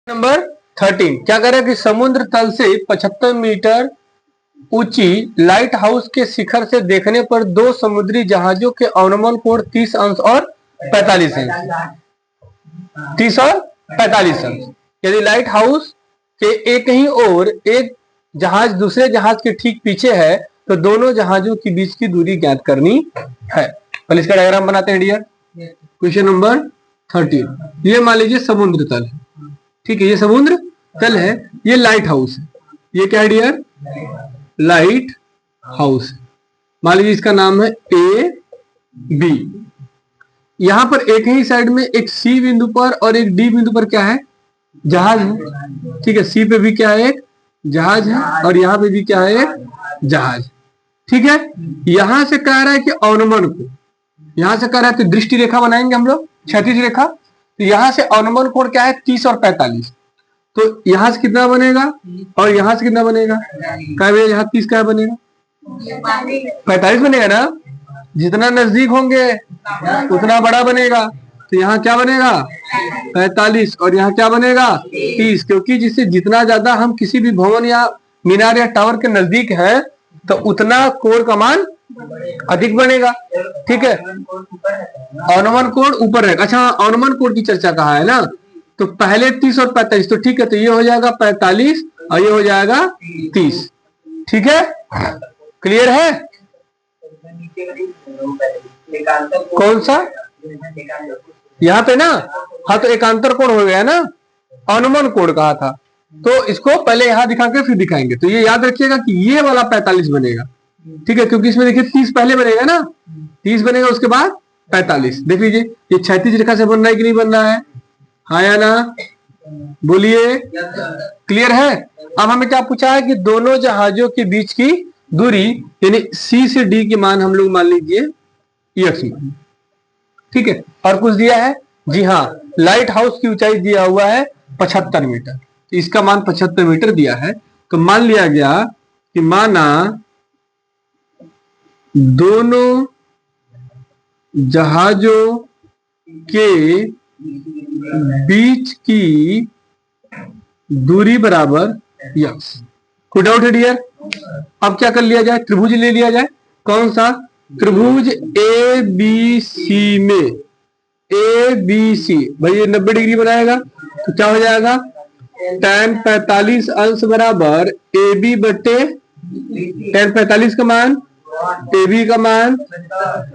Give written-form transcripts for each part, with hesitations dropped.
Number 13 क्या कह रहा है कि समुद्र तल से 75 मीटर ऊंची लाइट हाउस के शिखर से देखने पर दो समुद्री जहाजों के अवनमन कोण 30 अंश और 45 अंश 30 और 45 अंश। यदि लाइट हाउस के एक ही ओर एक जहाज दूसरे जहाज के ठीक पीछे है तो दोनों जहाजों के बीच की दूरी ज्ञात करनी है। पहले इसका डायग्राम बनाते हैं डियर। क्वेश्चन नंबर 13, ये मान लीजिए समुद्र तल है, ठीक है, ये समुद्र तल है, ये लाइट हाउस है, ये क्या है डियर, लाइट हाउस। मान लीजिए इसका नाम है ए बी। यहां पर एक ही साइड में एक सी बिंदु पर और एक डी बिंदु पर क्या है, जहाज है, ठीक है। सी पे भी क्या है, एक जहाज है, और यहां पे भी क्या है, एक जहाज, ठीक है। यहां से कह रहा है कि अवनमन को, यहां से कह रहा है तो दृष्टि रेखा बनाएंगे हम लोग, क्षैतिज रेखा। तो यहां से अवनमन कोण क्या है, 30 और 45। तो यहां से कितना बनेगा और यहां से कितना बनेगा, क्या बनेगा, यहाँ 30 क्या बनेगा, 45 बनेगा ना। जितना नजदीक होंगे उतना बड़ा बनेगा। तो यहाँ क्या बनेगा 45 और यहाँ क्या बनेगा 30, क्योंकि जिससे जितना ज्यादा हम किसी भी भवन या मीनार या टावर के नजदीक है तो उतना कोण का मान अधिक बनेगा, ठीक है। अवनमन कोण ऊपर रहेगा। अच्छा, अवनमन कोण की चर्चा कहा है ना, तो पहले 30 और 45, तो ठीक है, तो ये हो जाएगा 45 और ये हो जाएगा 30, ठीक है। क्लियर है, कौन सा यहाँ पे ना, हाँ, तो एकांतर कोण हो गया ना, अवनमन कोण कहा था, तो इसको पहले यहाँ दिखा के फिर दिखाएंगे। तो ये याद रखिएगा कि ये वाला 45 बनेगा, ठीक है, क्योंकि इसमें देखिए 30 पहले बनेगा ना, 30 बनेगा उसके बाद 45। देख लीजिए ये क्षैतिज रेखा से बन रहा है कि नहीं बन रहा है, हाँ या ना, बोलिए। क्लियर है। अब हमें क्या पूछा है कि दोनों जहाजों के बीच की दूरी यानी सी से डी की मान हम लोग मान लीजिए x मान, ठीक है। और कुछ दिया है, जी हाँ, लाइट हाउस की ऊंचाई दिया हुआ है 75 मीटर, तो इसका मान 75 मीटर दिया है। तो मान लिया गया कि माना दोनों जहाजों के बीच की दूरी बराबर यक्स। कोई डाउट है डियर। अब क्या कर लिया जाए, त्रिभुज ले लिया जाए। कौन सा त्रिभुज, ए बी सी में, ए बी सी, भाई ये 90 डिग्री बनाएगा तो क्या हो जाएगा, tan 45 अंश बराबर ए बी बटे tan 45 का मान, ए बी का मान,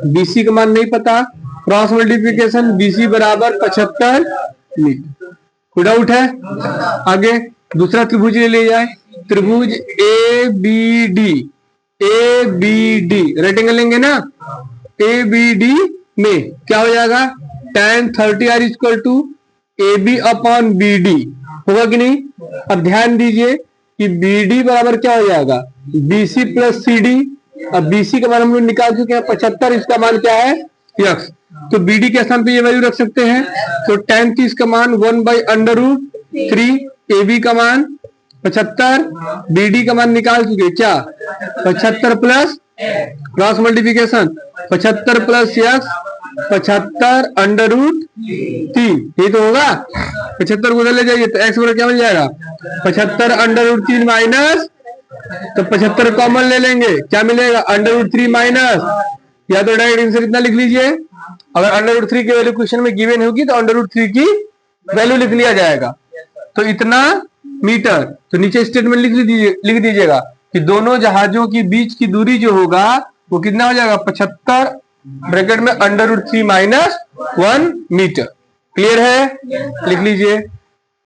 बीसी का मान नहीं पता, क्रॉस मल्टीप्लीकेशन, बीसी बराबर 75 मीटर। कोई डाउट है। आगे दूसरा त्रिभुज ले लिया जाए, त्रिभुज A B D, A B D right angle लेंगे ना, ए बी डी में क्या हो जाएगा, tan 30 are equal to A B upon B D, होगा कि नहीं। अब ध्यान दीजिए कि बी डी बराबर क्या हो जाएगा, बीसी प्लस सी डी। अब बीसी का मान हम लोग निकाल चुके हैं 75, इसका मान क्या है यक्स, तो बीडी के स्थान पे ये वैल्यू रख सकते हैं। तो tan 30 का मान 1/√3, ए बी का मान 75, बीडी का मान निकाल चुके क्या 75 plus cross multiplication 75 plus x 75/√3, ये तो होगा। 75 को उधर ले जाइए तो एक्स बराबर क्या मिल जाएगा 75/√3 माइनस, तो 75 कॉमन ले लेंगे, क्या मिलेगा √3 माइनस, या तो डायरेक्ट आंसर इतना लिख लीजिए। अगर √3 की वैल्यू क्वेश्चन में गिवन होगी तो √3 की वैल्यू लिख लिया जाएगा, तो इतना मीटर। तो नीचे स्टेटमेंट लिख दीजिएगा कि दोनों जहाजों के बीच की दूरी जो होगा वो कितना हो जाएगा 75 ब्रैकेट में √3 माइनस 1 मीटर। क्लियर है, लिख लीजिए।